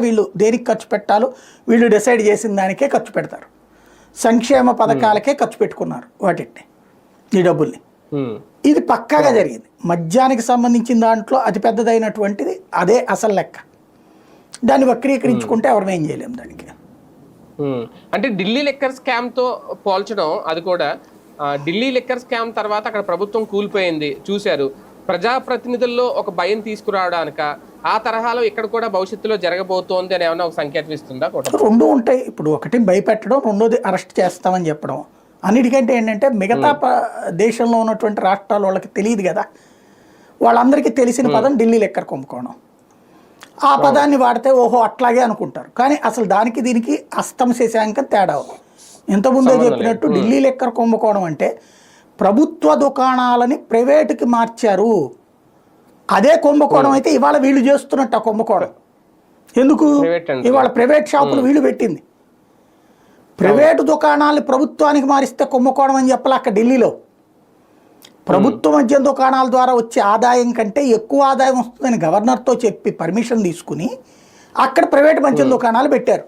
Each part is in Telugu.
వీళ్ళు దేనికి ఖర్చు పెట్టాలో వీళ్ళు డిసైడ్ చేసిన దానికే ఖర్చు పెడతారు. సంక్షేమ పథకాలకే ఖర్చు పెట్టుకున్నారు వాటిని, ఈ డబ్బుల్ని. ఇది పక్కాగా జరిగింది. మద్యానికి సంబంధించిన దాంట్లో అతి పెద్దదైనటువంటిది అదే అసలు లెక్క. దాన్ని వక్రీకరించుకుంటే ఎవరిని ఏం చేయలేము దానికి. అంటే ఢిల్లీ లిక్కర్ స్కామ్ తో పోల్చడం, అది కూడా ఢిల్లీ లిక్కర్ స్కామ్ తర్వాత అక్కడ ప్రభుత్వం కూలిపోయింది చూశారు. ప్రజాప్రతినిధుల్లో ఒక భయం తీసుకురావడానిక ఆ తరహాలో ఇక్కడ కూడా భవిష్యత్తులో జరగబోతోంది అని ఏమన్నా ఒక సంకేతం ఇస్తుందా? రెండు ఉంటాయి. ఇప్పుడు ఒకటి భయపెట్టడం, రెండోది అరెస్ట్ చేస్తామని చెప్పడం. అన్నిటికంటే ఏంటంటే మిగతా దేశంలో ఉన్నటువంటి రాష్ట్రాల వాళ్ళకి తెలియదు కదా, వాళ్ళందరికీ తెలిసిన పదం ఢిల్లీ లిక్కర్ కుంభకోణం. ఆ పదాన్ని వాడితే ఓహో అట్లాగే అనుకుంటారు. కానీ అసలు దానికి దీనికి అస్తం శశాంకం తేడా. ఇంతకుముందే చెప్పినట్టు ఢిల్లీ లిక్కర్ కుంభకోణం అంటే ప్రభుత్వ దుకాణాలని ప్రైవేటుకి మార్చారు. అదే కుంభకోణం అయితే ఇవాళ వీళ్ళు చేస్తున్నట్టు ఆ కుంభకోణం. ఎందుకు? ఇవాళ ప్రైవేట్ షాపులు వీళ్ళు పెట్టింది. ప్రైవేటు దుకాణాలని ప్రభుత్వానికి మారిస్తే కుంభకోణం అని చెప్పాలి. అక్కడ ఢిల్లీలో ప్రభుత్వ మద్యం దుకాణాల ద్వారా వచ్చే ఆదాయం కంటే ఎక్కువ ఆదాయం వస్తుందని గవర్నర్తో చెప్పి పర్మిషన్ తీసుకుని అక్కడ ప్రైవేట్ మద్యం దుకాణాలు పెట్టారు.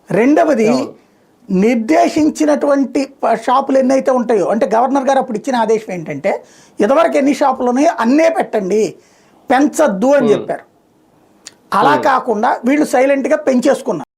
రెండవది, నిర్దేశించినటువంటి షాపులు ఎన్నైతే ఉంటాయో, అంటే గవర్నర్ గారు అప్పుడు ఇచ్చిన ఆదేశం ఏంటంటే ఇదివరకు ఎన్ని షాపులు ఉన్నాయో అన్నే పెట్టండి, పెంచద్దు అని చెప్పారు. అలా కాకుండా వీళ్ళు సైలెంట్గా పెంచేసుకున్నారు.